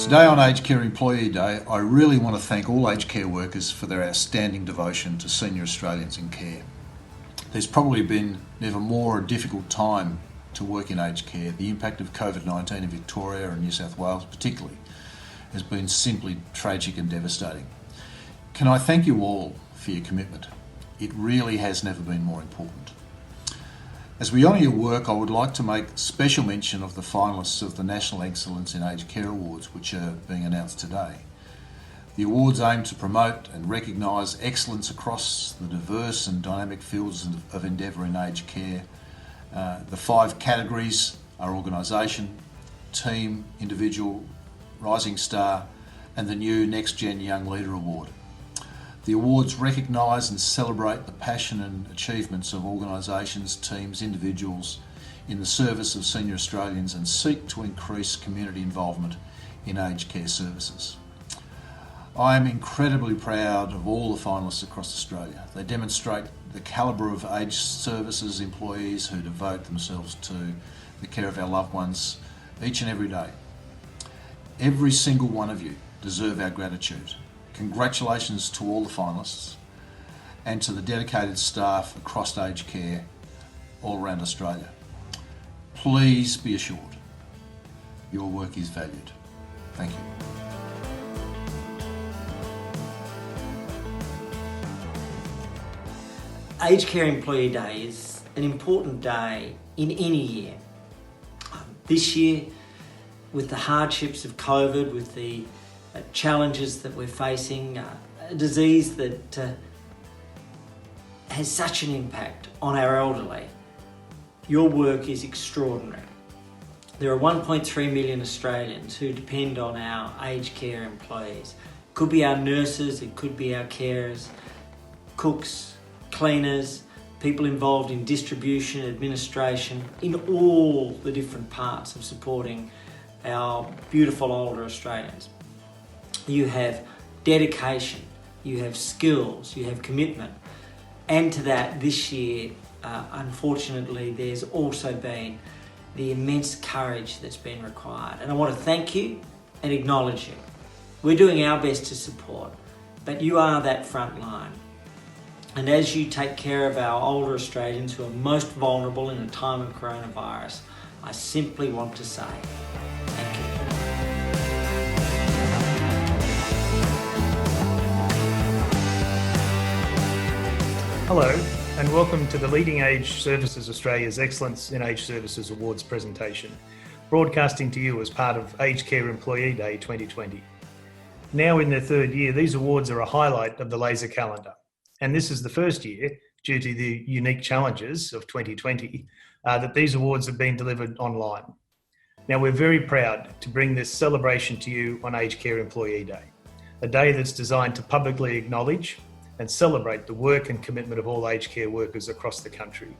Today on Aged Care Employee Day, I really want to thank all aged care workers for their outstanding devotion to senior Australians in care. There's probably been never more a difficult time to work in aged care. The impact of COVID-19 in Victoria and New South Wales particularly has been simply tragic and devastating. Can I thank you all for your commitment? It really has never been more important. As we honour your work, I would like to make special mention of the finalists of the National Excellence in Aged Care Awards, which are being announced today. The awards aim to promote and recognise excellence across the diverse and dynamic fields of endeavour in aged care. The 5 categories are organisation, team, individual, rising star, and the new Next Gen Young Leader Award. The awards recognise and celebrate the passion and achievements of organisations, teams, individuals in the service of senior Australians and seek to increase community involvement in aged care services. I am incredibly proud of all the finalists across Australia. They demonstrate the calibre of aged services employees who devote themselves to the care of our loved ones each and every day. Every single one of you deserve our gratitude. Congratulations to all the finalists and to the dedicated staff across aged care all around Australia. Please be assured your work is valued. Thank you. Aged Care Employee Day is an important day in any year. This year, with the hardships of COVID, with the challenges that we're facing, a disease that has such an impact on our elderly, your work is extraordinary. There are 1.3 million Australians who depend on our aged care employees. It could be our nurses, it could be our carers, cooks, cleaners, people involved in distribution, administration, in all the different parts of supporting our beautiful older Australians. You have dedication, you have skills, you have commitment. And to that, this year, unfortunately, there's also been the immense courage that's been required. And I want to thank you and acknowledge you. We're doing our best to support, but you are that front line. And as you take care of our older Australians who are most vulnerable in a time of coronavirus, I simply want to say thank you. Hello and welcome to the Leading Age Services Australia's Excellence in Aged Services Awards presentation, broadcasting to you as part of Aged Care Employee Day 2020. Now in their 3rd year, these awards are a highlight of the laser calendar, and this is the first year, due to the unique challenges of 2020, that these awards have been delivered online. Now we're very proud to bring this celebration to you on Aged Care Employee Day, a day that's designed to publicly acknowledge and celebrate the work and commitment of all aged care workers across the country.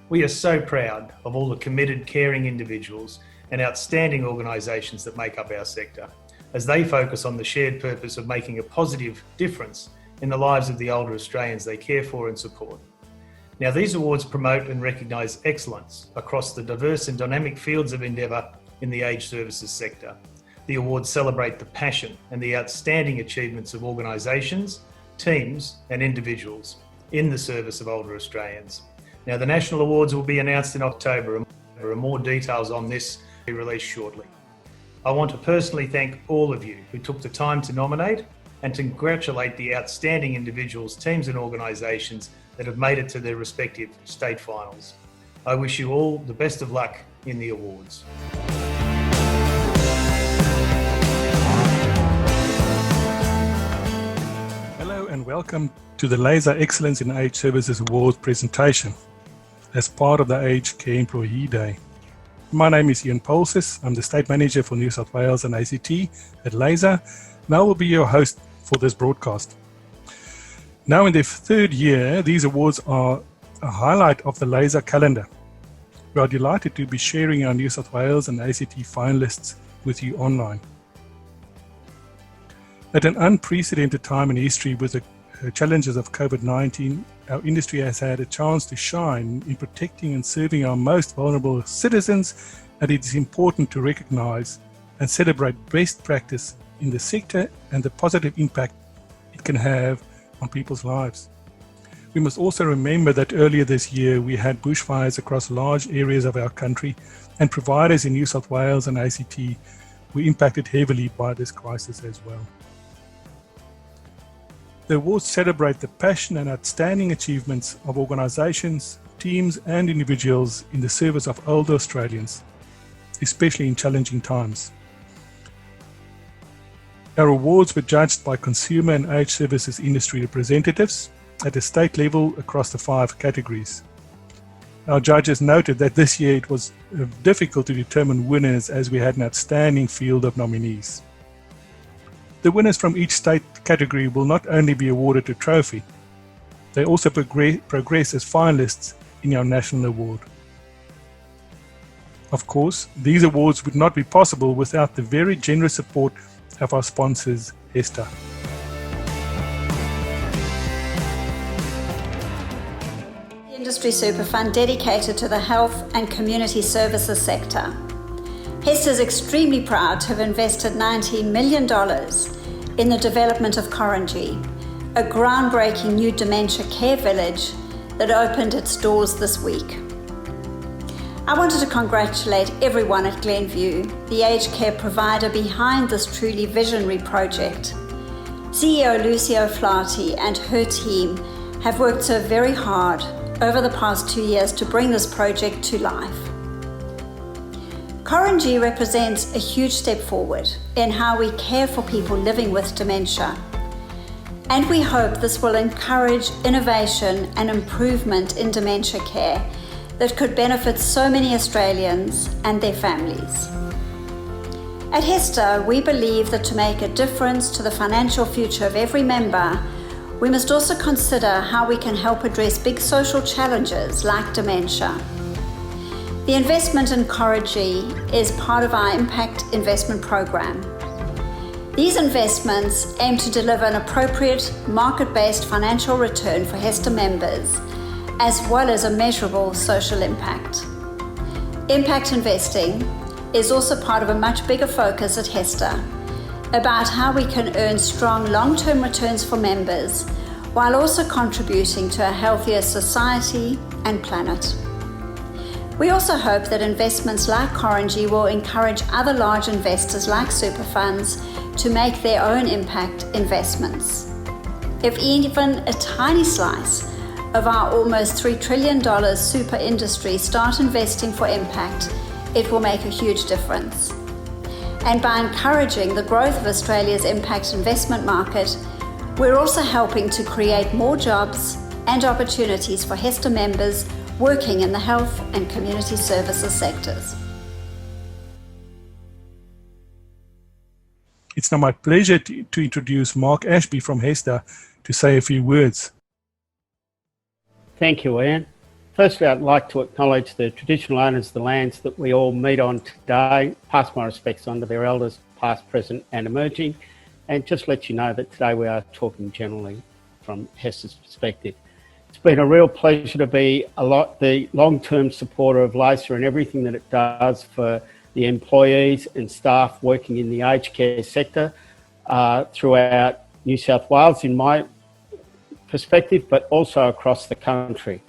We are so proud of all the committed, caring individuals and outstanding organisations that make up our sector, as they focus on the shared purpose of making a positive difference in the lives of the older Australians they care for and support. Now, these awards promote and recognise excellence across the diverse and dynamic fields of endeavour in the aged services sector. The awards celebrate the passion and the outstanding achievements of organisations, teams and individuals in the service of older Australians. Now, the national awards will be announced in October, and there are more details on this to be released shortly. I want to personally thank all of you who took the time to nominate and to congratulate the outstanding individuals, teams and organisations that have made it to their respective state finals. I wish you all the best of luck in the awards. And welcome to the Laser Excellence in Aged Services Awards presentation as part of the Aged Care Employee Day. My name is Ian Polsis. I'm the State Manager for New South Wales and ACT at Laser, and I will be your host for this broadcast. Now in their 3rd year, these awards are a highlight of the Laser calendar. We are delighted to be sharing our New South Wales and ACT finalists with you online. At an unprecedented time in history with the challenges of COVID-19, our industry has had a chance to shine in protecting and serving our most vulnerable citizens, and it is important to recognise and celebrate best practice in the sector and the positive impact it can have on people's lives. We must also remember that earlier this year we had bushfires across large areas of our country, and providers in New South Wales and ACT were impacted heavily by this crisis as well. The awards celebrate the passion and outstanding achievements of organisations, teams and individuals in the service of older Australians, especially in challenging times. Our awards were judged by consumer and aged services industry representatives at a state level across the 5 categories. Our judges noted that this year it was difficult to determine winners as we had an outstanding field of nominees. The winners from each state category will not only be awarded a trophy, they also progress as finalists in our national award. Of course, these awards would not be possible without the very generous support of our sponsors, HESTA. Industry super fund dedicated to the health and community services sector. HESTA is extremely proud to have invested $19 million in the development of Korangi, a groundbreaking new dementia care village that opened its doors this week. I wanted to congratulate everyone at Glenview, the aged care provider behind this truly visionary project. CEO Lucio Flaherty and her team have worked so very hard over the past 2 years to bring this project to life. Korangi represents a huge step forward in how we care for people living with dementia. And we hope this will encourage innovation and improvement in dementia care that could benefit so many Australians and their families. At HESTA, we believe that to make a difference to the financial future of every member, we must also consider how we can help address big social challenges like dementia. The investment in Korangi is part of our Impact Investment Program. These investments aim to deliver an appropriate market-based financial return for HESTA members, as well as a measurable social impact. Impact investing is also part of a much bigger focus at HESTA about how we can earn strong long-term returns for members while also contributing to a healthier society and planet. We also hope that investments like Korangi will encourage other large investors like super funds to make their own impact investments. If even a tiny slice of our almost $3 trillion super industry start investing for impact, it will make a huge difference. And by encouraging the growth of Australia's impact investment market, we're also helping to create more jobs and opportunities for HESTA members working in the health and community services sectors. It's now my pleasure to introduce Mark Ashby from HESTA to say a few words. Thank you, Ian. Firstly, I'd like to acknowledge the traditional owners of the lands that we all meet on today, pass my respects on to their elders, past, present and emerging, and just let you know that today we are talking generally from HESTA's perspective. It's been a real pleasure to be the long-term supporter of LASA and everything that it does for the employees and staff working in the aged care sector throughout New South Wales, in my perspective, but also across the country.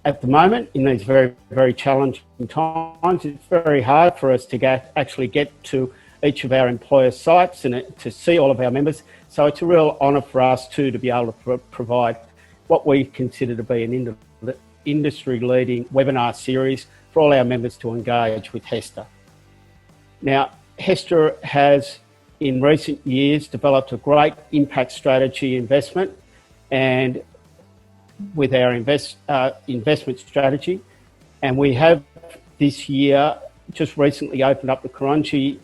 At the moment, in these very, very challenging times, it's very hard for us to actually get to each of our employer sites and to see all of our members. So it's a real honour for us too to be able to provide what we consider to be an industry-leading webinar series for all our members to engage with HESTA. Now, HESTA has in recent years developed a great impact strategy investment, and with our investment strategy, and we have this year just recently opened up the Korangi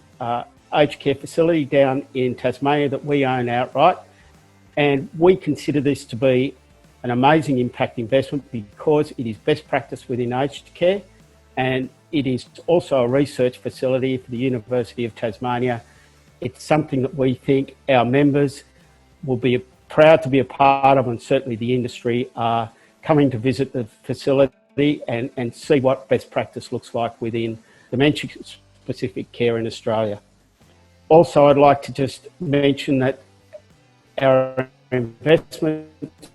aged care facility down in Tasmania that we own outright, and we consider this to be an amazing impact investment because it is best practice within aged care, and it is also a research facility for the University of Tasmania. It's something that we think our members will be proud to be a part of, and certainly the industry are coming to visit the facility and see what best practice looks like within dementia specific care in Australia. Also, I'd like to just mention that our investments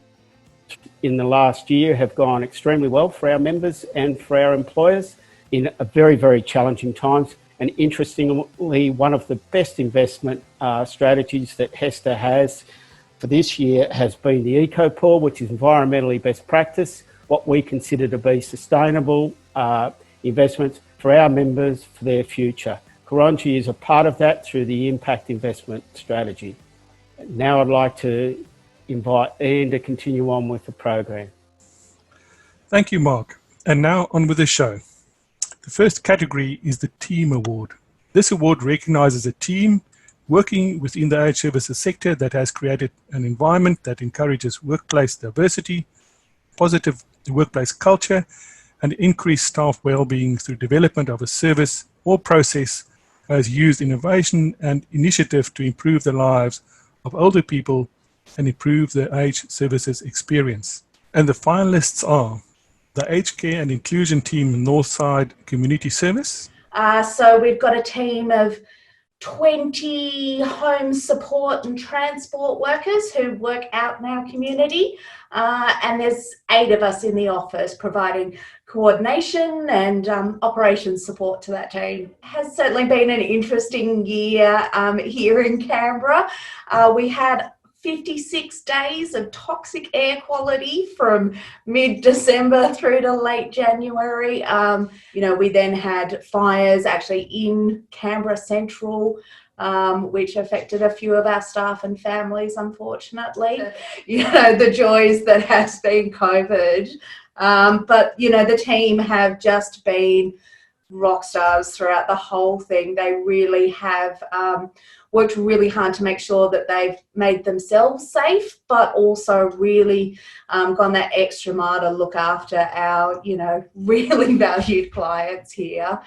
in the last year have gone extremely well for our members and for our employers in a very, very challenging times. And interestingly, one of the best investment strategies that HESTA has for this year has been the EcoPool, which is environmentally best practice, what we consider to be sustainable investments for our members for their future. Karonji is a part of that through the impact investment strategy. Now I'd like to invite Ian to continue on with the program. Thank you, Mark. And now on with the show. The first category is the Team Award. This award recognises a team working within the aged services sector that has created an environment that encourages workplace diversity, positive workplace culture, and increased staff well-being through development of a service or process that has used innovation and initiative to improve the lives of older people and improve the aged services experience. And the finalists are the Aged Care and Inclusion Team Northside Community Service. So we've got a team of 20 home support and transport workers who work out in our community, and there's 8 of us in the office providing coordination and operations support to that team. It has certainly been an interesting year here in Canberra. We had 56 days of toxic air quality from mid-December through to late January. We then had fires actually in Canberra Central, which affected a few of our staff and families, unfortunately. The joys that has been COVID. But the team have just been rock stars throughout the whole thing. They really have worked really hard to make sure that they've made themselves safe, but also really gone that extra mile to look after our, really valued clients here.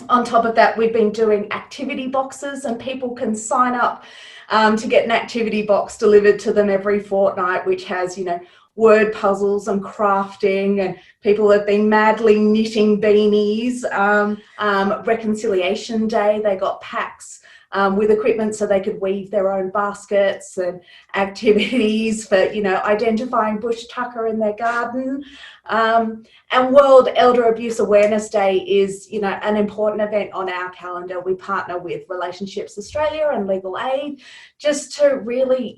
On top of that, we've been doing activity boxes, and people can sign up to get an activity box delivered to them every fortnight, which has, word puzzles and crafting, and people have been madly knitting beanies. Reconciliation Day, they got packs with equipment so they could weave their own baskets, and activities for, identifying bush tucker in their garden. And World Elder Abuse Awareness Day is, an important event on our calendar. We partner with Relationships Australia and Legal Aid just to really,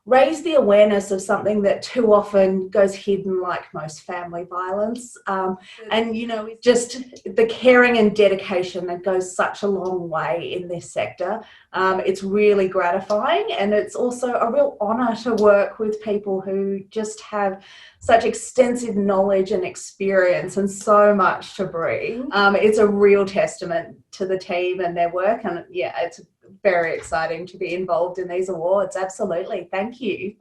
raise the awareness of something that too often goes hidden, like most family violence. Just the caring and dedication that goes such a long way in this sector. It's really gratifying, and it's also a real honour to work with people who just have such extensive knowledge and experience and so much to bring. It's a real testament to the team and their work, and it's very exciting to be involved in these awards. Absolutely. Thank you.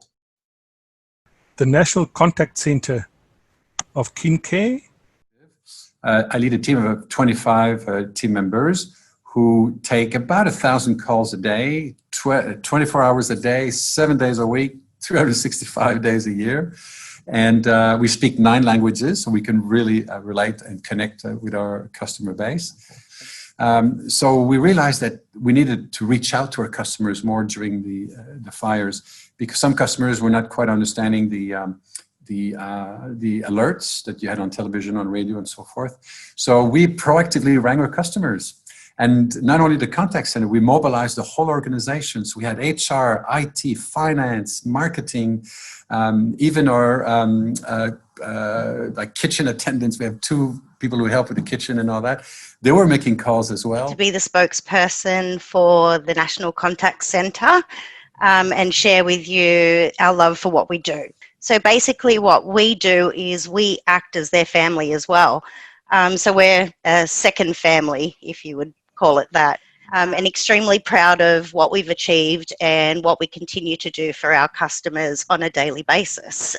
The National Contact Centre of Kin Care. I lead a team of 25 team members who take about 1,000 calls a day, 24 hours a day, 7 days a week, 365 days a year. And we speak 9 languages, so we can really relate and connect with our customer base. So we realized that we needed to reach out to our customers more during the fires, because some customers were not quite understanding the alerts that you had on television, on radio, and so forth. So we proactively rang our customers. And not only the contact center, we mobilized the whole organization. So we had HR, IT, finance, marketing, even our like kitchen attendants. We have 2 people who help with the kitchen and all that. They were making calls as well. To be the spokesperson for the National Contact Centre and share with you our love for what we do. So basically what we do is we act as their family as well. So we're a second family, if you would call it that. And extremely proud of what we've achieved and what we continue to do for our customers on a daily basis.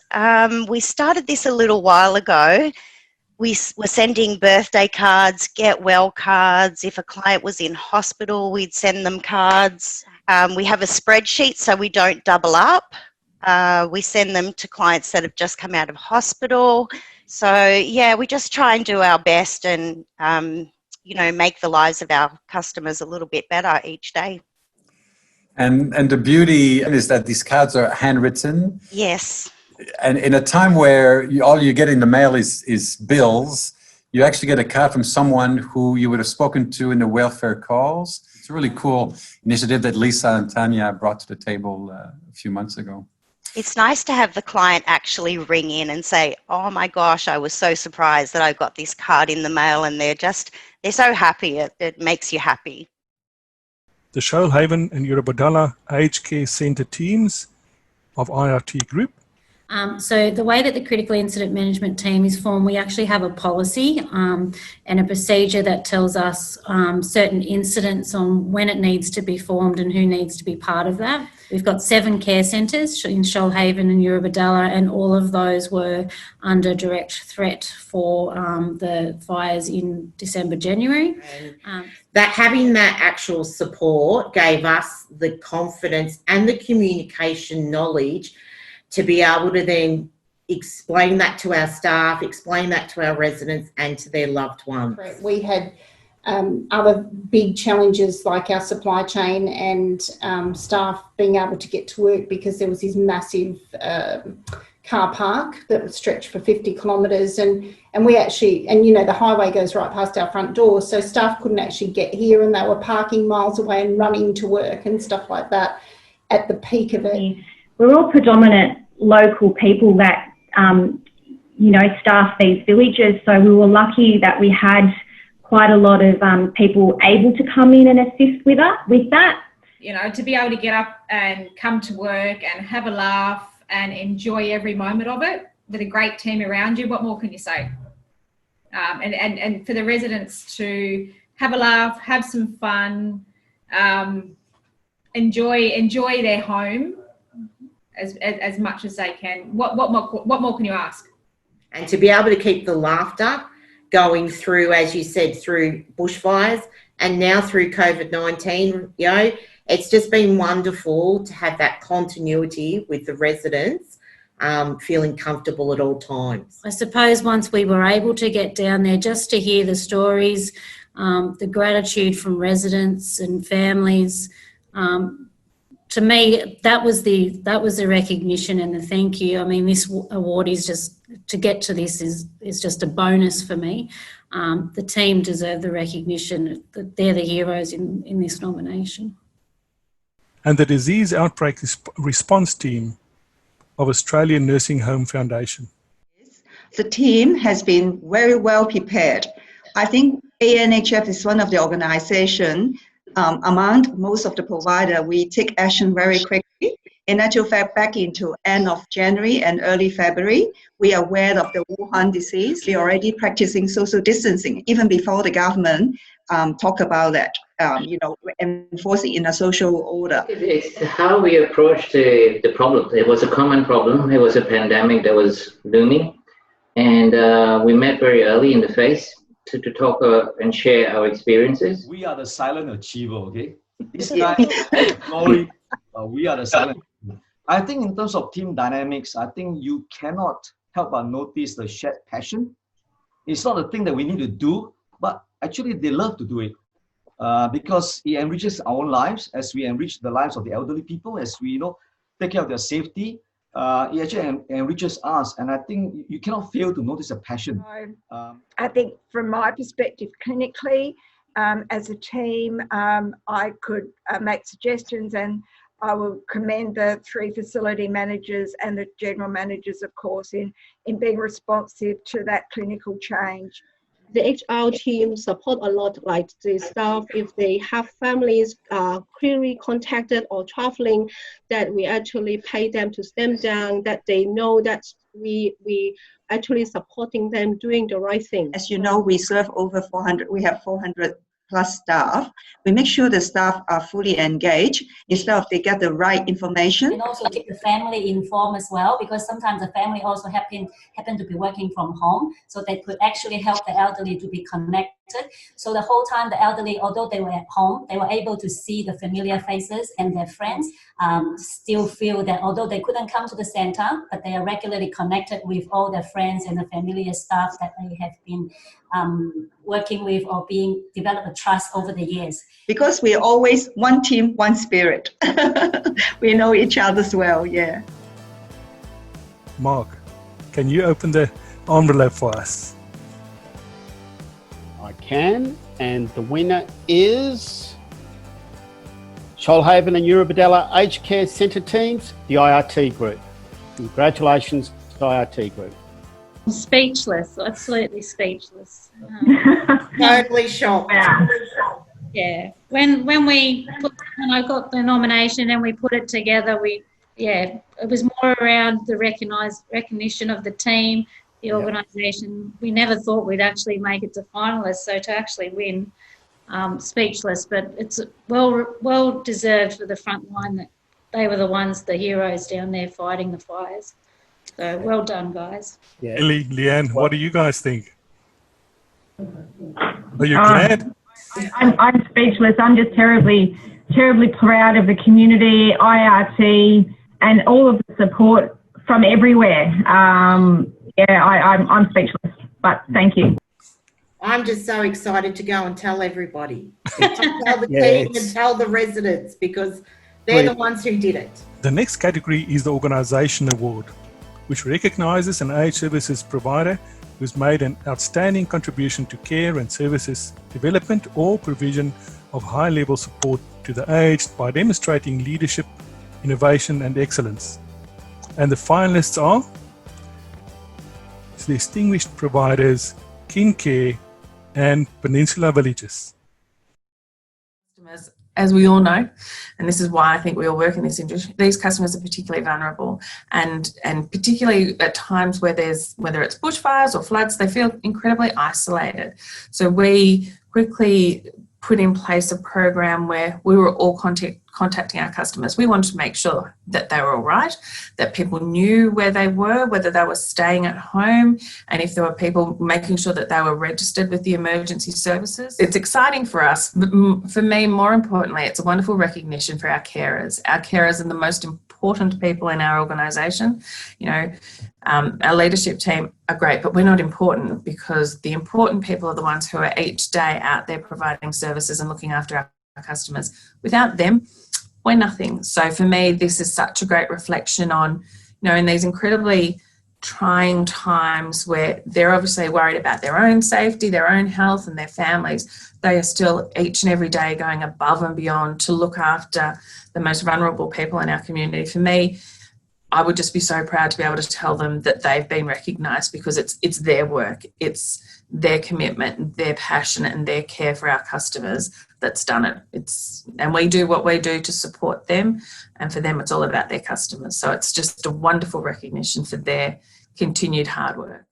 We started this a little while ago. We were sending birthday cards, get well cards. If a client was in hospital, we'd send them cards. We have a spreadsheet so we don't double up. We send them to clients that have just come out of hospital. So yeah, we just try and do our best and make the lives of our customers a little bit better each day. And the beauty is that these cards are handwritten. Yes. And in a time where all you get in the mail is bills, you actually get a card from someone who you would have spoken to in the welfare calls. It's a really cool initiative that Lisa and Tanya brought to the table a few months ago. It's nice to have the client actually ring in and say, oh my gosh, I was so surprised that I got this card in the mail, and they're so happy. It makes you happy. The Shoalhaven and Eurobodalla Aged Care Centre teams of IRT Group. So the way that the critical incident management team is formed, we actually have a policy and a procedure that tells us certain incidents on when it needs to be formed and who needs to be part of that. We've got 7 care centres in Shoalhaven and Eurobodalla, and all of those were under direct threat for the fires in December, January. That having that actual support gave us the confidence and the communication knowledge to be able to then explain that to our staff, explain that to our residents and to their loved ones. We had other big challenges like our supply chain and staff being able to get to work because there was this massive car park that was stretched for 50 kilometres and we actually, the highway goes right past our front door, so staff couldn't actually get here and they were parking miles away and running to work and stuff like that at the peak of it. We're all predominant local people that, staff these villages. So we were lucky that we had quite a lot of people able to come in and assist with that. To be able to get up and come to work and have a laugh and enjoy every moment of it with a great team around you, what more can you say? And for the residents to have a laugh, have some fun, enjoy their home as much as they can. What more can you ask? And to be able to keep the laughter going through, as you said, through bushfires and now through COVID-19, it's just been wonderful to have that continuity with the residents, feeling comfortable at all times. I suppose once we were able to get down there, just to hear the stories, the gratitude from residents and families, to me, that was the recognition and the thank you. I mean, this award is just, to get to this is just a bonus for me. The team deserve the recognition that they're the heroes in this nomination. And the Disease Outbreak Response Team of Australian Nursing Home Foundation. The team has been very well prepared. I think ANHF is one of the organizations among most of the providers. We take action very quickly. In actual fact, back into end of January and early February, we are aware of the Wuhan disease. We are already practicing social distancing, even before the government talk about that, enforcing in a social order. It's how we approach the problem. It was a common problem. It was a pandemic that was looming. And we met very early in the phase to talk and share our experiences. We are the silent achiever, okay? This guy, glory, we are the silent achiever. I think in terms of team dynamics, I think you cannot help but notice the shared passion. It's not a thing that we need to do, but actually they love to do it because it enriches our own lives as we enrich the lives of the elderly people, as we take care of their safety. It actually enriches us, and I think you cannot fail to notice a passion. I think from my perspective clinically, as a team, I could make suggestions, and I will commend the 3 facility managers and the general managers, of course, in being responsive to that clinical change. The HR team support a lot, like the staff, if they have families query contacted or traveling, that we actually pay them to stand down, that they know that we actually supporting them doing the right thing. As you know, we serve over 400, we have 400 plus staff. We make sure the staff are fully engaged instead of they get the right information. And also keep the family informed as well, because sometimes the family also happen to be working from home, so they could actually help the elderly to be connected. So the whole time the elderly, although they were at home, they were able to see the familiar faces and their friends, still feel that although they couldn't come to the center, but they are regularly connected with all their friends and the familiar staff that they have been working with or develop a trust over the years. Because we're always one team, one spirit. We know each other's well, yeah. Mark, can you open the envelope for us? I can, and the winner is Shoalhaven and Eurobodalla Aged Care Centre teams, the IRT group. Congratulations, IRT group. Speechless, absolutely speechless. Totally shocked. Yeah, when I got the nomination and we put it together, it was more around the recognition of the team, the organisation. We never thought we'd actually make it to finalists, so to actually win, speechless. But it's well deserved for the front line that they were the heroes down there fighting the fires. So well done, guys. Yeah. Ellie, Leanne, what do you guys think? Are you glad? I'm speechless. I'm just terribly proud of the community, IRT, and all of the support from everywhere. I'm speechless, but thank you. I'm just so excited to go and tell everybody. Tell the team and tell the residents, because they're the ones who did it. The next category is the Organisation Award, which recognises an aged services provider who's made an outstanding contribution to care and services development or provision of high-level support to the aged by demonstrating leadership, innovation and excellence. And the finalists are the distinguished providers Kin Care and Peninsula Villages. As we all know, and this is why I think we all work in this industry, these customers are particularly vulnerable, and particularly at times whether it's bushfires or floods, they feel incredibly isolated. So we quickly put in place a program where we were all contacting our customers. We wanted to make sure that they were all right, that people knew where they were, whether they were staying at home, and if there were people, making sure that they were registered with the emergency services. It's exciting for us, but for me, more importantly, it's a wonderful recognition for our carers. Our carers are the most important people in our organisation. Our leadership team are great, but we're not important, because the important people are the ones who are each day out there providing services and looking after our customers. Without them, we're nothing. So for me, this is such a great reflection on, in these incredibly trying times where they're obviously worried about their own safety, their own health and their families, they are still each and every day going above and beyond to look after the most vulnerable people in our community. For me, I would just be so proud to be able to tell them that they've been recognised, because it's their work, it's their commitment, their passion and their care for our customers that's done it. And we do what we do to support them, and for them it's all about their customers. So it's just a wonderful recognition for their continued hard work.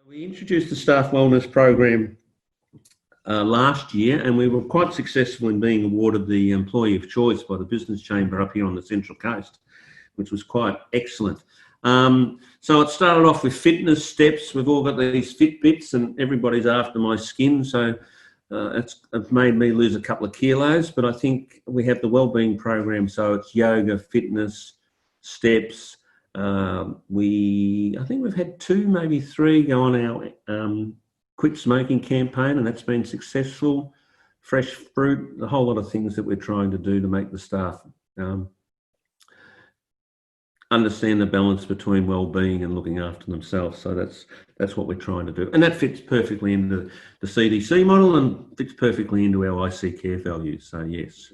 We introduced the staff wellness program last year, and we were quite successful in being awarded the Employee of Choice by the Business Chamber up here on the Central Coast, which was quite excellent. So it started off with fitness steps. We've all got these Fitbits and everybody's after my skin. So it's made me lose a couple of kilos, but I think we have the wellbeing program. So it's yoga, fitness, steps. I think we've had 2, maybe 3 go on our quit smoking campaign, and that's been successful. Fresh fruit, a whole lot of things that we're trying to do to make the staff understand the balance between well-being and looking after themselves. So that's what we're trying to do, and that fits perfectly into the CDC model and fits perfectly into our IC Care values. So yes,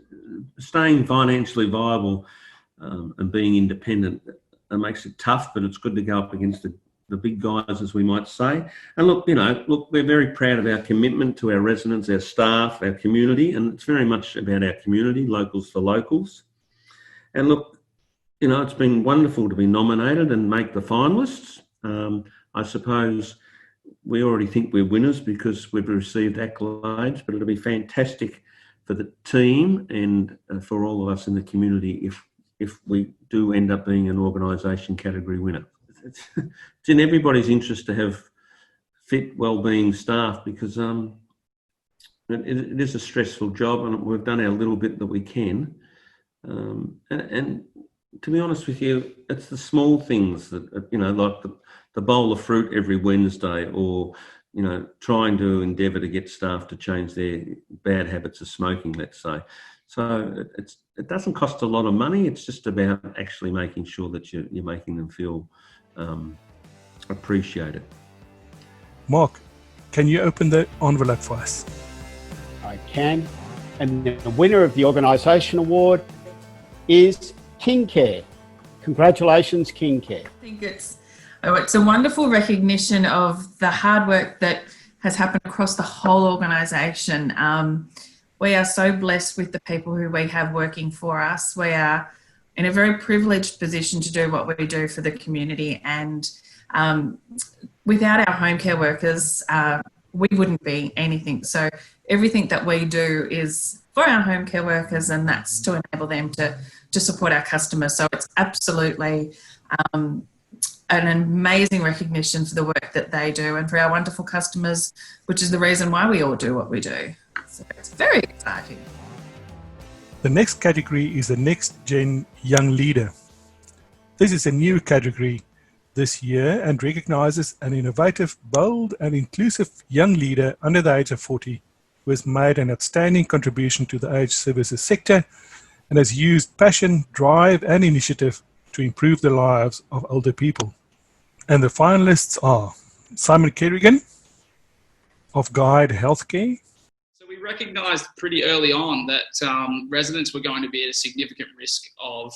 staying financially viable and being independent, it makes it tough, but it's good to go up against the big guys, as we might say. And look, we're very proud of our commitment to our residents, our staff, our community, and it's very much about our community, locals for locals. And look, it's been wonderful to be nominated and make the finalists. I suppose we already think we're winners because we've received accolades, but it'll be fantastic for the team and for all of us in the community if we do end up being an organisation category winner. It's in everybody's interest to have fit, well-being staff, because it is a stressful job, and we've done our little bit that we can. And to be honest with you, it's the small things that, like the bowl of fruit every Wednesday, or trying to endeavour to get staff to change their bad habits of smoking, let's say. So it doesn't cost a lot of money. It's just about actually making sure that you're making them feel appreciated. Mark, can you open the envelope for us? I can. And the winner of the organisation award is King Care. Congratulations, King Care. I think it's a wonderful recognition of the hard work that has happened across the whole organisation. We are so blessed with the people who we have working for us. We are in a very privileged position to do what we do for the community, and without our home care workers, we wouldn't be anything. So everything that we do is for our home care workers, and that's to enable them to support our customers. So it's absolutely an amazing recognition for the work that they do and for our wonderful customers, which is the reason why we all do what we do. So it's very exciting. The next category is the Next Gen Young Leader. This is a new category this year and recognizes an innovative, bold and inclusive young leader under the age of 40 who has made an outstanding contribution to the aged services sector and has used passion, drive and initiative to improve the lives of older people. And the finalists are Simon Kerrigan of Guide Healthcare. So we recognised pretty early on that residents were going to be at a significant risk of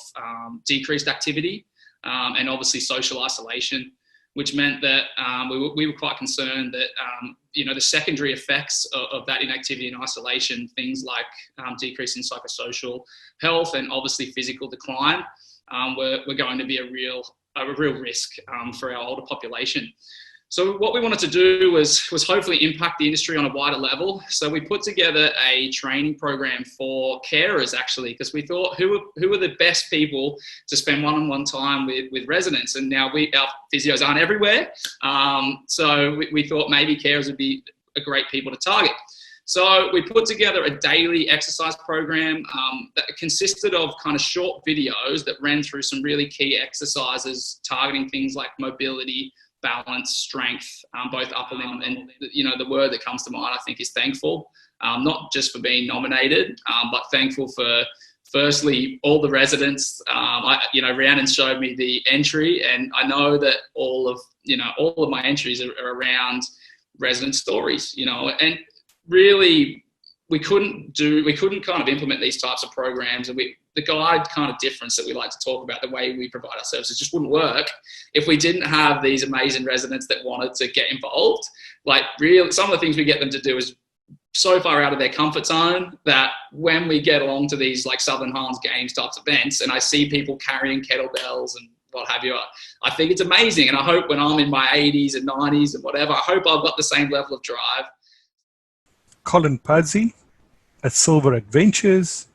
decreased activity and obviously social isolation, which meant that we were quite concerned that the secondary effects of that inactivity and isolation, things like decrease in psychosocial health and obviously physical decline, were going to be a real risk for our older population. So what we wanted to do was hopefully impact the industry on a wider level. So we put together a training program for carers, actually, because we thought who are the best people to spend one-on-one time with residents. And now our physios aren't everywhere. So we thought maybe carers would be a great people to target. So we put together a daily exercise program that consisted of kind of short videos that ran through some really key exercises targeting things like mobility, balance, strength, both upper limb and, the word that comes to mind, I think, is thankful, not just for being nominated, but thankful for, firstly, all the residents. Rhiannon showed me the entry, and I know that all of my entries are around resident stories, and really we couldn't kind of implement these types of programs, and the guide kind of difference that we like to talk about, the way we provide our services, just wouldn't work if we didn't have these amazing residents that wanted to get involved. Like, really, some of the things we get them to do is so far out of their comfort zone that when we get along to these like Southern Highlands Games types events and I see people carrying kettlebells and what have you, I think it's amazing. And I hope when I'm in my 80s and 90s and whatever, I hope I've got the same level of drive. Colin Pudsey at Silver Adventures.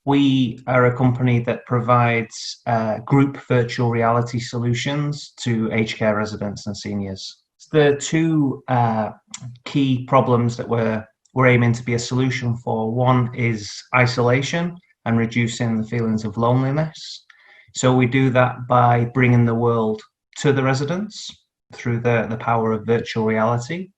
We are a company that provides group virtual reality solutions to aged care residents and seniors. The two key problems that we're aiming to be a solution for, one is isolation and reducing the feelings of loneliness. So we do that by bringing the world to the residents through the power of virtual reality.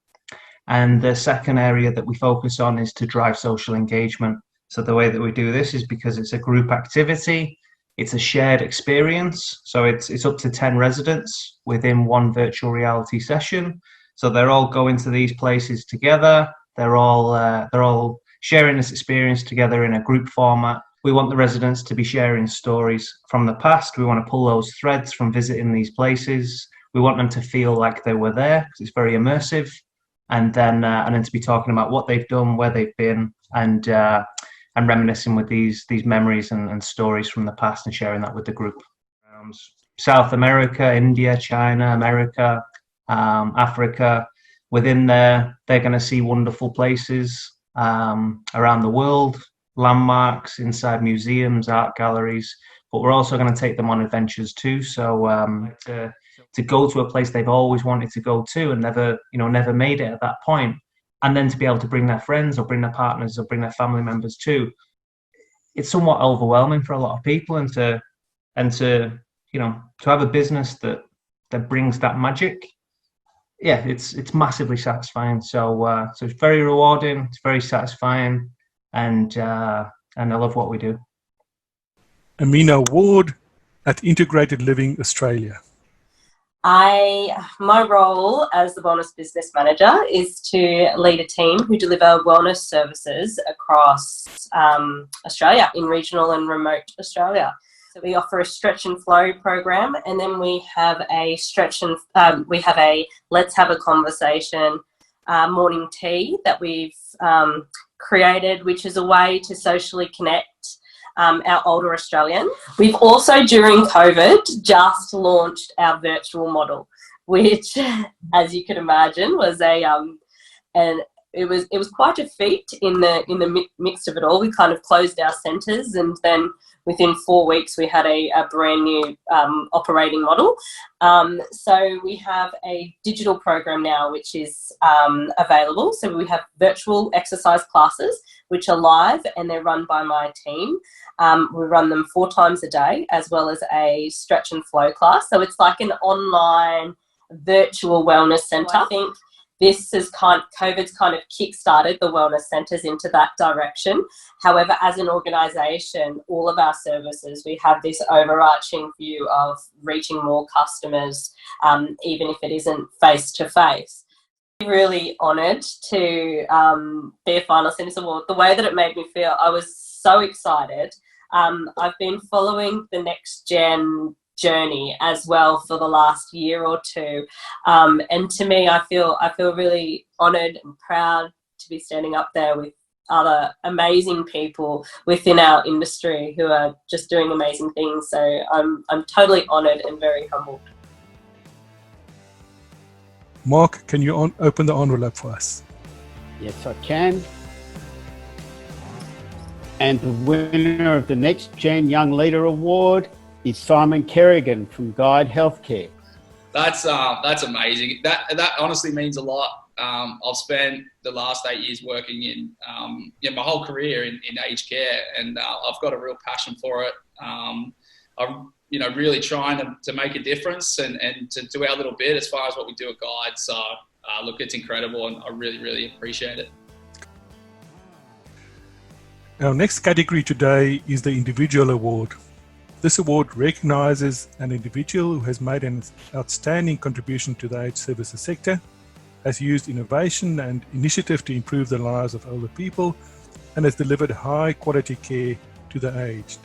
And the second area that we focus on is to drive social engagement. So the way that we do this is because it's a group activity, it's a shared experience. So it's up to 10 residents within one virtual reality session. So they're all going to these places together. They're all sharing this experience together in a group format. We want the residents to be sharing stories from the past. We want to pull those threads from visiting these places. We want them to feel like they were there because it's very immersive. And then to be talking about what they've done, where they've been, and reminiscing with these memories and stories from the past and sharing that with the group. South America, India, China, America, Africa. Within there, they're going to see wonderful places around the world, landmarks inside museums, art galleries, but we're also going to take them on adventures too. So to go to a place they've always wanted to go to and never made it at that point, and then to be able to bring their friends or bring their partners or bring their family members too, it's somewhat overwhelming for a lot of people, and to have a business that brings that magic yeah, it's massively satisfying. So so it's very rewarding, it's very satisfying, and I love what we do. Amina Ward at Integrated Living Australia. My role as the Wellness Business Manager is to lead a team who deliver wellness services across Australia, in regional and remote Australia. So we offer a stretch and flow program, and then we have a let's have a conversation morning tea that we've created, which is a way to socially connect our older Australians. We've also, during COVID, just launched our virtual model, which, as you can imagine, was it was quite a feat in the mix of it all. We kind of closed our centres, and then within 4 weeks we had a brand new operating model. So we have a digital program now which is available. So we have virtual exercise classes which are live and they're run by my team. We run them 4 times a day, as well as a stretch and flow class. So it's like an online virtual wellness centre. I think COVID's kind of kick-started the wellness centres into that direction. However, as an organisation, all of our services, we have this overarching view of reaching more customers, even if it isn't face-to-face. Really honoured to be a finalist in this award. The way that it made me feel, I was so excited. I've been following the Next Gen journey as well for the last year or two, and to me, I feel really honoured and proud to be standing up there with other amazing people within our industry who are just doing amazing things. So I'm totally honoured and very humbled. Mark, can you open the envelope for us? Yes, I can. And the winner of the Next Gen Young Leader Award is Simon Kerrigan from Guide Healthcare. That's amazing. That honestly means a lot. I've spent the last 8 years working in my whole career in aged care, and I've got a real passion for it. I'm really trying to make a difference and to do our little bit as far as what we do at Guide. So look, it's incredible, and I really, really appreciate it. Our next category today is the Individual Award. This award recognises an individual who has made an outstanding contribution to the aged services sector, has used innovation and initiative to improve the lives of older people, and has delivered high quality care to the aged.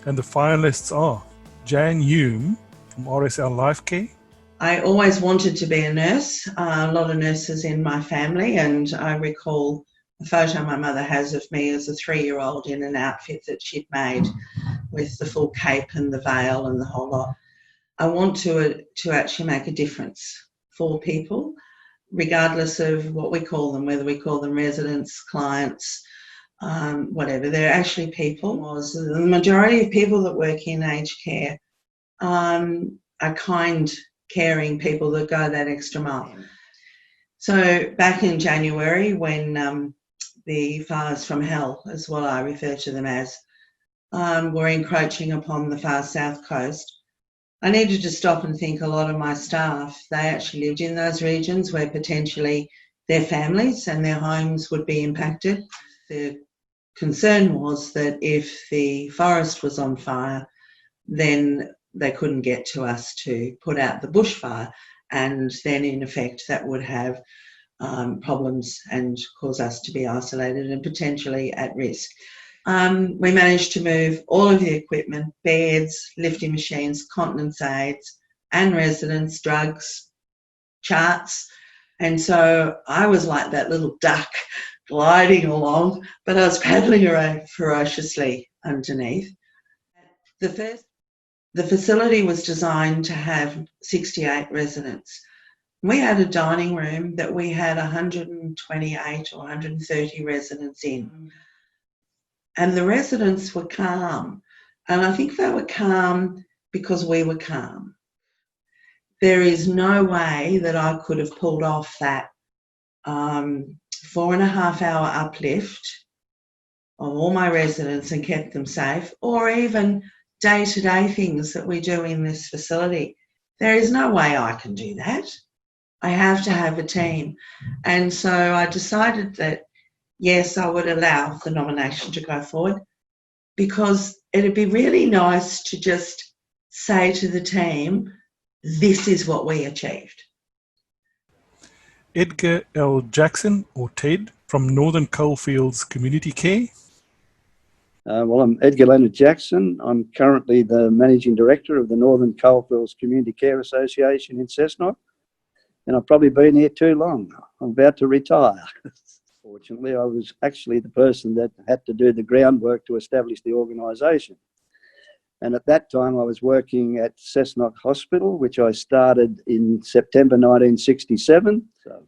And the finalists are Jan Hume from RSL Life Care. I always wanted to be a nurse, a lot of nurses in my family, and I recall a photo my mother has of me as a 3-year-old in an outfit that she'd made with the full cape and the veil and the whole lot. I want to actually make a difference for people, regardless of what we call them, whether we call them residents, clients, whatever. They're actually people. The majority of people that work in aged care are kind, caring people that go that extra mile. So back in January, when the fires from hell, is what I refer to them as, were encroaching upon the far south coast, I needed to stop and think. A lot of my staff, they actually lived in those regions where potentially their families and their homes would be impacted. The concern was that if the forest was on fire, then they couldn't get to us to put out the bushfire, and then in effect that would have problems and cause us to be isolated and potentially at risk. We managed to move all of the equipment, beds, lifting machines, continence aids, and residents, drugs, charts. And so I was like that little duck gliding along, but I was paddling around ferociously underneath. The facility was designed to have 68 residents. We had a dining room that we had 128 or 130 residents in. And the residents were calm. And I think they were calm because we were calm. There is no way that I could have pulled off that 4.5-hour uplift of all my residents and kept them safe, or even day-to-day things that we do in this facility. There is no way I can do that. I have to have a team. And so I decided that, yes, I would allow the nomination to go forward, because it'd be really nice to just say to the team, this is what we achieved. Edgar L. Jackson, or Ted, from Northern Coalfields Community Care. Well, I'm Edgar Leonard Jackson. I'm currently the Managing Director of the Northern Coalfields Community Care Association in Cessnock, and I've probably been here too long. I'm about to retire. Fortunately, I was actually the person that had to do the groundwork to establish the organisation. And at that time, I was working at Cessnock Hospital, which I started in September 1967. So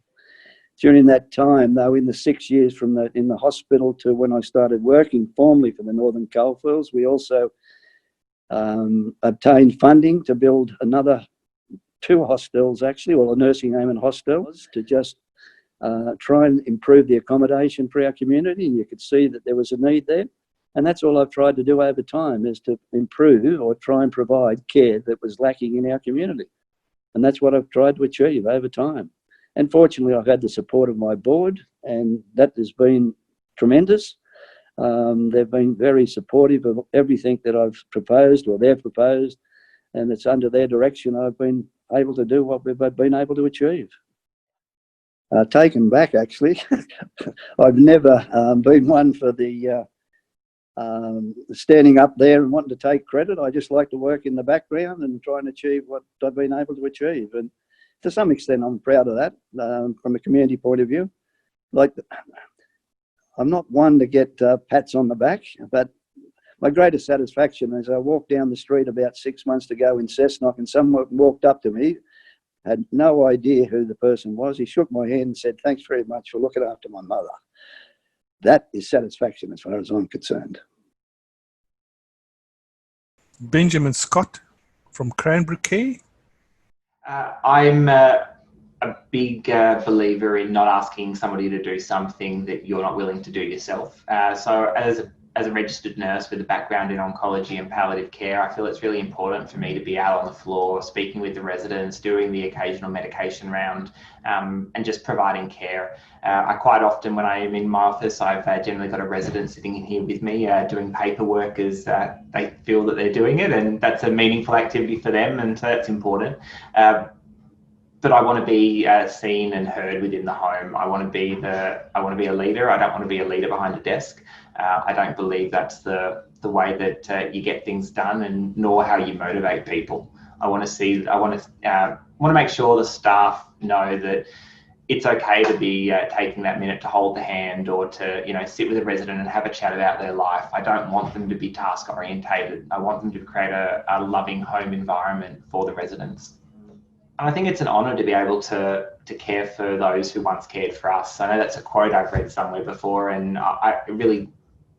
during that time, though, in the 6 years from in the hospital to when I started working formally for the Northern Coalfields, we also obtained funding to build another 2 hostels, actually, well, a nursing home and hostels, to just try and improve the accommodation for our community. And you could see that there was a need there. And that's all I've tried to do over time, is to improve or try and provide care that was lacking in our community. And that's what I've tried to achieve over time. And fortunately, I've had the support of my board, and that has been tremendous. They've been very supportive of everything that I've proposed or they've proposed. And it's under their direction I've been able to do what we've been able to achieve. Taken back, actually. I've never been one for the standing up there and wanting to take credit. I just like to work in the background and try and achieve what I've been able to achieve. And to some extent, I'm proud of that from a community point of view. Like, I'm not one to get pats on the back, but my greatest satisfaction is I walked down the street about 6 months ago in Cessnock, and someone walked up to me, had no idea who the person was. He shook my hand and said, "Thanks very much for looking after my mother." That is satisfaction as far as I'm concerned. Benjamin Scott from Cranbrook Care. I'm a big believer in not asking somebody to do something that you're not willing to do yourself. So as a registered nurse with a background in oncology and palliative care, I feel it's really important for me to be out on the floor, speaking with the residents, doing the occasional medication round, and just providing care. I quite often, when I am in my office, I've generally got a resident sitting in here with me doing paperwork as they feel that they're doing it, and that's a meaningful activity for them, and so that's important. But I want to be seen and heard within the home. I want to be a leader. I don't want to be a leader behind a desk. I don't believe that's the way that you get things done, and nor how you motivate people. I want to make sure the staff know that it's okay to be taking that minute to hold the hand, or to sit with a resident and have a chat about their life. I don't want them to be task orientated. I want them to create a loving home environment for the residents. And I think it's an honour to be able to care for those who once cared for us. I know that's a quote I've read somewhere before, and it really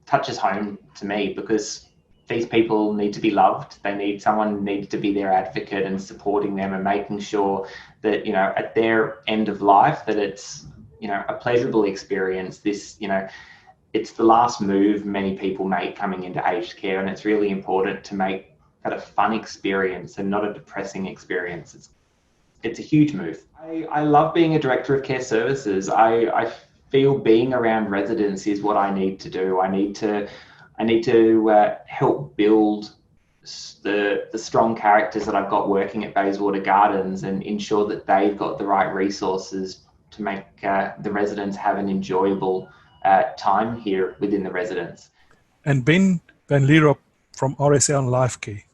touches home to me, because these people need to be loved. Someone needs to be their advocate and supporting them and making sure that, at their end of life, that it's, a pleasurable experience. It's the last move many people make coming into aged care, and it's really important to make that a fun experience and not a depressing experience. It's a huge move. I love being a director of care services. I feel being around residents is what I need to do. I need to help build the strong characters that I've got working at Bayswater Gardens, and ensure that they've got the right resources to make the residents have an enjoyable time here within the residence. And Ben Van Lierop from RSL Life Care.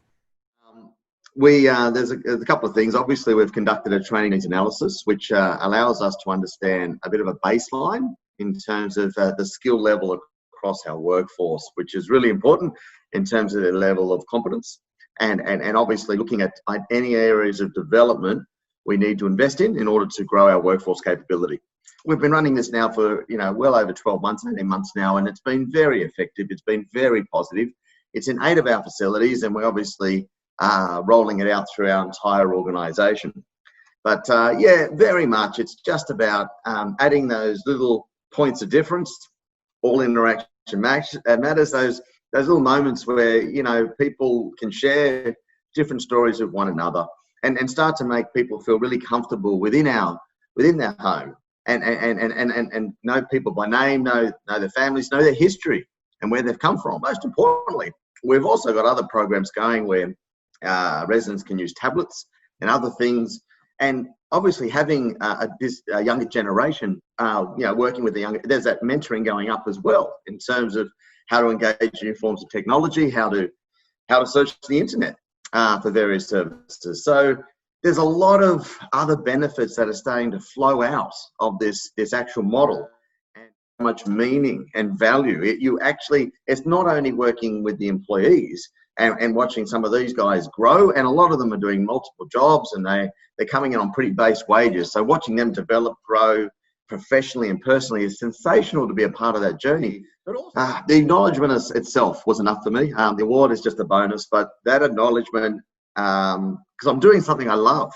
There's a couple of things. Obviously, we've conducted a training needs analysis, which allows us to understand a bit of a baseline in terms of the skill level across our workforce, which is really important in terms of their level of competence. And obviously, looking at any areas of development we need to invest in order to grow our workforce capability. We've been running this now for well over 12 months, 18 months now, and it's been very effective. It's been very positive. It's in 8 of our facilities, and we're obviously rolling it out through our entire organisation. But yeah, very much it's just about adding those little points of difference. All interaction matters. Those little moments where people can share different stories with one another, and start to make people feel really comfortable within their home, and know people by name, know their families, know their history and where they've come from. Most importantly, we've also got other programs going where residents can use tablets and other things, and obviously having this younger generation, working with the younger, there's that mentoring going up as well in terms of how to engage in new forms of technology, how to search the internet for various services. So there's a lot of other benefits that are starting to flow out of this actual model, and so much meaning and value. It's not only working with the employees and watching some of these guys grow, and a lot of them are doing multiple jobs, and they're coming in on pretty base wages. So watching them develop, grow professionally and personally is sensational to be a part of that journey. But also, the acknowledgement itself was enough for me. The award is just a bonus, but that acknowledgement, because I'm doing something I love.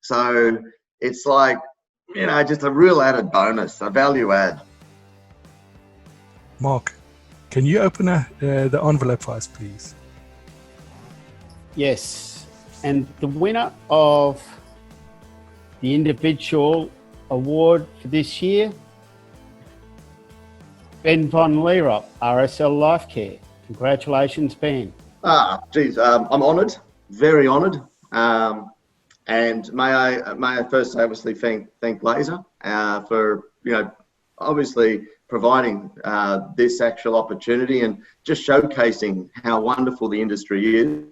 So it's like, just a real added bonus, a value add. Mark, can you open the envelope for us, please? Yes, and the winner of the individual award for this year, Ben Von Leerop, RSL Life Care. Congratulations, Ben. I'm honoured, very honoured, and may I first obviously thank Laser for obviously providing this actual opportunity and just showcasing how wonderful the industry is,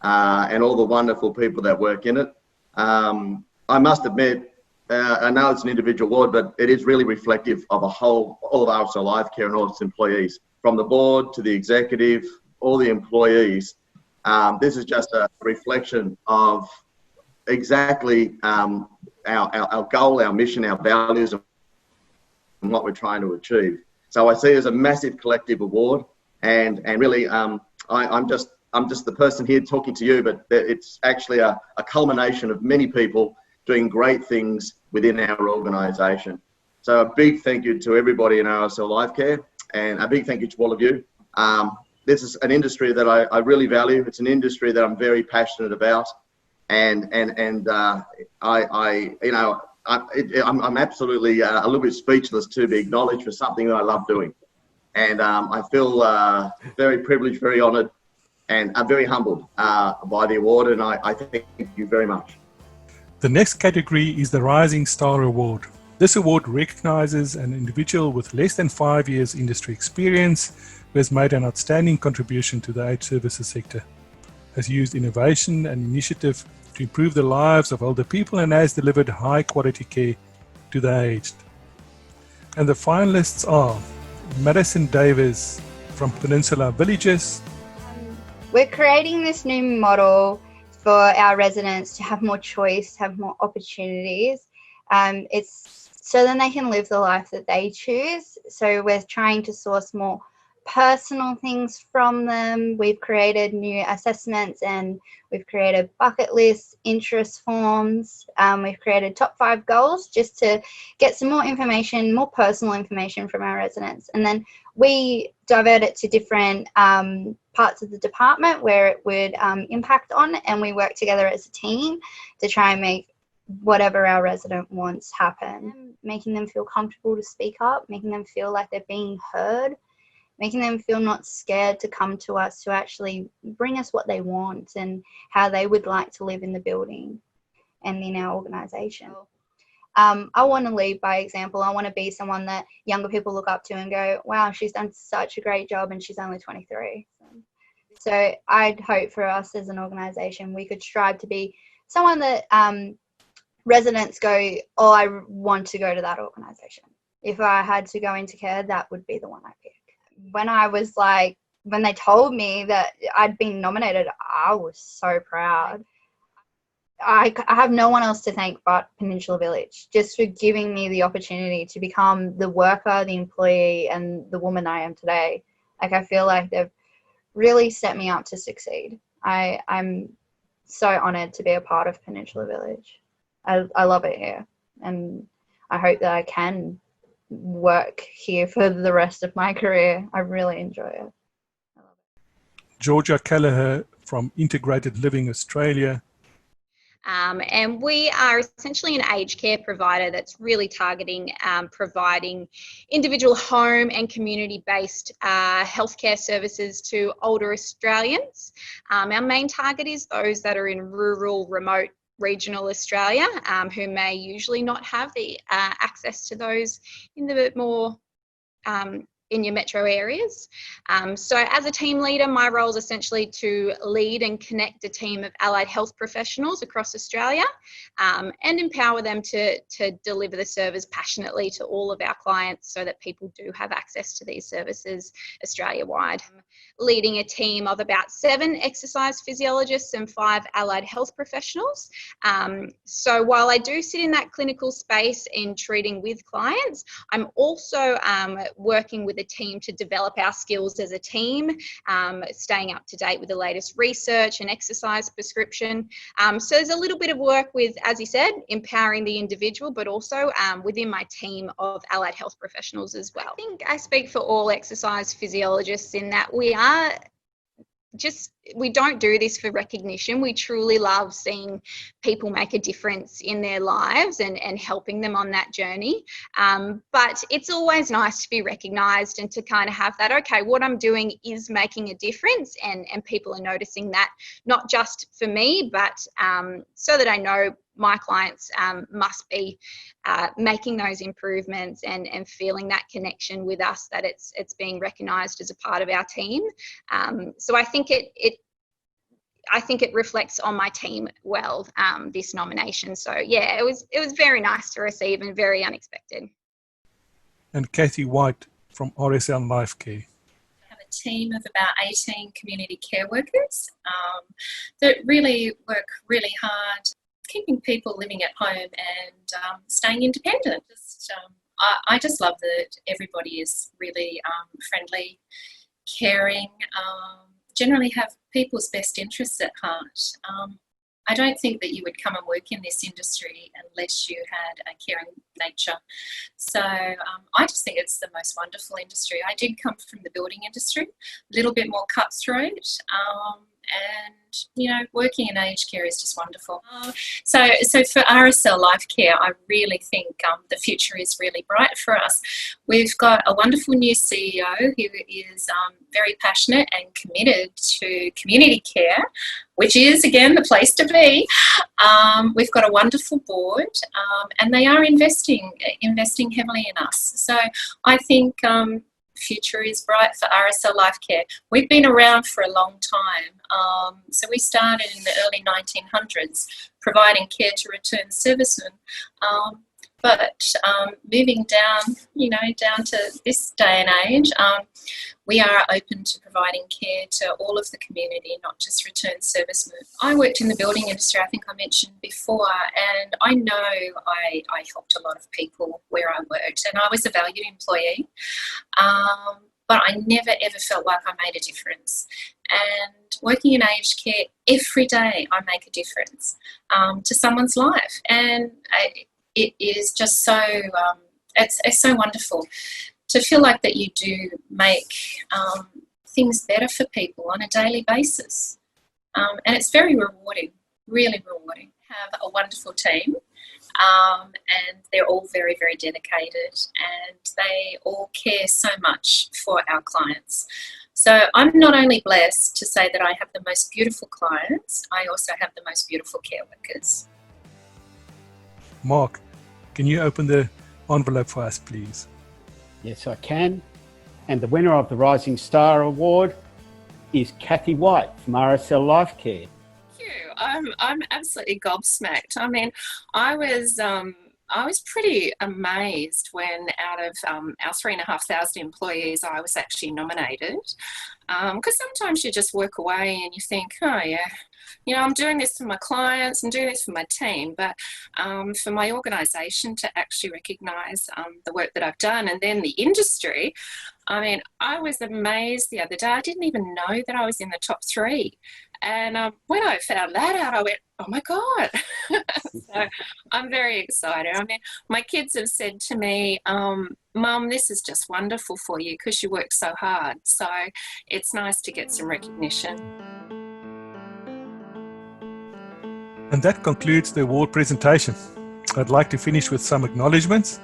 and all the wonderful people that work in it. I must admit, I know it's an individual award, but it is really reflective of all of RSL Life Care and all its employees, from the board to the executive, all the employees. This is just a reflection of exactly our goal, our mission, our values, and what we're trying to achieve. So I see it as a massive collective award, and really, I'm just the person here talking to you, but it's actually a culmination of many people doing great things within our organisation. So a big thank you to everybody in RSL Life Care, and a big thank you to all of you. This is an industry that I really value. It's an industry that I'm very passionate about, and I'm absolutely a little bit speechless to be acknowledged for something that I love doing, and I feel very privileged, very honoured, and I'm very humbled by the award, and I thank you very much. The next category is the Rising Star Award. This award recognizes an individual with less than 5 years industry experience who has made an outstanding contribution to the aged services sector, has used innovation and initiative to improve the lives of older people, and has delivered high quality care to the aged. And the finalists are Madison Davis from Peninsula Villages. We're creating this new model for our residents to have more choice, have more opportunities. It's so then they can live the life that they choose. So we're trying to source more personal things from them. We've created new assessments, and we've created bucket lists, interest forms. We've created top 5 goals just to get some more information, more personal information from our residents. And then we divert it to different parts of the department where it would impact on, and we work together as a team to try and make whatever our resident wants happen, making them feel comfortable to speak up, making them feel like they're being heard, making them feel not scared to come to us to actually bring us what they want and how they would like to live in the building and in our organisation. I want to lead by example. I want to be someone that younger people look up to and go, wow, she's done such a great job and she's only 23. So I'd hope for us as an organisation, we could strive to be someone that residents go, oh, I want to go to that organisation. If I had to go into care, that would be the one I pick. When they told me that I'd been nominated, I was so proud. I have no one else to thank but Peninsula Village, just for giving me the opportunity to become the worker, the employee, and the woman I am today. I feel like they've really set me up to succeed. I'm so honoured to be a part of Peninsula Village. I love it here, and I hope that I can work here for the rest of my career. I really enjoy it. Georgia Kelleher from Integrated Living Australia. And we are essentially an aged care provider that's really targeting providing individual home and community-based healthcare services to older Australians. Our main target is those that are in rural, remote, regional Australia, who may usually not have the access to those in the more in your metro areas. So as a team leader, my role is essentially to lead and connect a team of allied health professionals across Australia and empower them to deliver the service passionately to all of our clients so that people do have access to these services Australia-wide. Leading a team of about 7 exercise physiologists and 5 allied health professionals. So while I do sit in that clinical space in treating with clients, I'm also working with a team to develop our skills as a team, staying up to date with the latest research and exercise prescription. So there's a little bit of work with, as you said, empowering the individual, but also within my team of allied health professionals as well. I think I speak for all exercise physiologists in that we don't do this for recognition. We truly love seeing people make a difference in their lives and helping them on that journey. But it's always nice to be recognised and to kind of have that, okay, what I'm doing is making a difference and people are noticing that, not just for me, but so that I know my clients must be making those improvements and feeling that connection with us, that it's being recognised as a part of our team. So I think it reflects on my team well, this nomination. So yeah, it was very nice to receive and very unexpected. And Kathy White from RSL Life Care. Have a team of about 18 community care workers that really work really hard, keeping people living at home and staying independent. I just love that everybody is really friendly, caring, generally have people's best interests at heart. I don't think that you would come and work in this industry unless you had a caring nature. So I just think it's the most wonderful industry. I did come from the building industry, a little bit more cutthroat, and you know, working in aged care is just wonderful. So for RSL Life Care, I really think the future is really bright for us. We've got a wonderful new CEO who is very passionate and committed to community care, which is, again, the place to be. We've got a wonderful board, and they are investing heavily in us. So I think future is bright for RSL Life Care. We've been around for a long time. So we started in the early 1900s providing care to returned servicemen. But moving down, down to this day and age, we are open to providing care to all of the community, not just returned servicemen. I worked in the building industry, I think I mentioned before, and I know I helped a lot of people where I worked, and I was a valued employee, but I never ever felt like I made a difference. And working in aged care, every day I make a difference to someone's life, and it is just so, it's so wonderful to feel like that you do make things better for people on a daily basis. And it's very rewarding, really rewarding. Have a wonderful team, and they're all very, very dedicated, and they all care so much for our clients. So I'm not only blessed to say that I have the most beautiful clients, I also have the most beautiful care workers. Mark, can you open the envelope for us, please? Yes, I can. And the winner of the Rising Star Award is Kathy White from RSL Life Care. Thank you. I'm absolutely gobsmacked. I mean, I was pretty amazed when out of our 3,500 employees, I was actually nominated. Because sometimes you just work away and you think, oh yeah, I'm doing this for my clients, I'm doing this for my team, but for my organisation to actually recognise the work that I've done, and then the industry, I mean, I was amazed the other day. I didn't even know that I was in the top 3. And when I found that out, I went, oh my God. So I'm very excited. I mean, my kids have said to me, Mum, this is just wonderful for you because you work so hard. So it's nice to get some recognition. And that concludes the award presentation. I'd like to finish with some acknowledgements.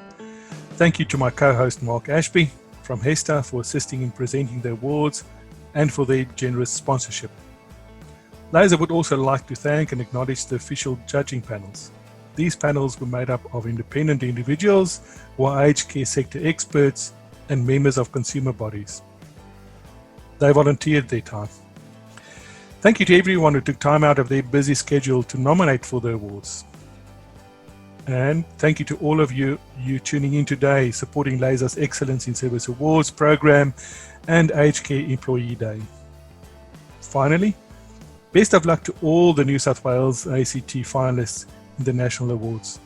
Thank you to my co-host Mark Ashby from HESTA for assisting in presenting the awards and for their generous sponsorship. Laser would also like to thank and acknowledge the official judging panels. These panels were made up of independent individuals who are aged care sector experts and members of consumer bodies. They volunteered their time. Thank you to everyone who took time out of their busy schedule to nominate for the awards. And thank you to all of you tuning in today, supporting Laser's Excellence in Service Awards program and Aged Care Employee Day. Finally, best of luck to all the New South Wales ACT finalists in the national awards.